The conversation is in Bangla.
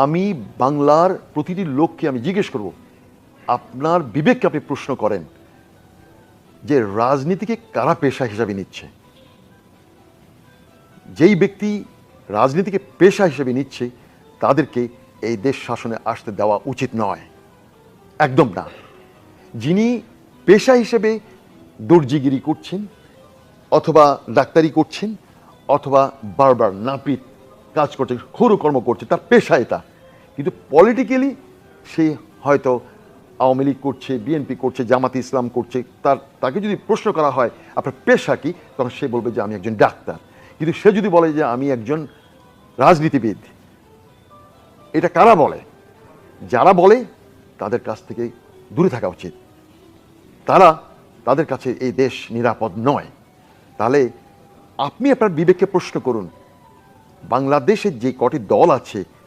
আমি বাংলার প্রতিটি লোককে আমি জিজ্ঞেস করব, আপনার বিবেককে আপনি প্রশ্ন করেন যে রাজনীতিকে কারা পেশা হিসাবে নিচ্ছে। যেই ব্যক্তি রাজনীতিকে পেশা হিসেবে নিচ্ছে তাদেরকে এই দেশ শাসনে আসতে দেওয়া উচিত নয়, একদম না। যিনি পেশা হিসেবে দর্জিগিরি করছেন অথবা ডাক্তারি করছেন অথবা বারবার নাপিত কাজ করছে, কর্ম করছে, তার পেশা এটা। কিন্তু পলিটিক্যালি সে হয়তো আওয়ামী লীগ করছে, বিএনপি করছে, জামাতে ইসলাম করছে, তাকে যদি প্রশ্ন করা হয় আপনার পেশা কি, তখন সে বলবে যে আমি একজন ডাক্তার। কিন্তু সে যদি বলে যে আমি একজন রাজনীতিবিদ, এটা কারা বলে? যারা বলে তাদের কাছ থেকে দূরে থাকা উচিত। তাদের কাছে এই দেশ নিরাপদ নয়। তাহলে আপনি আপনার বিবেককে প্রশ্ন করুন, বাংলাদেশের যে কটি দল আছে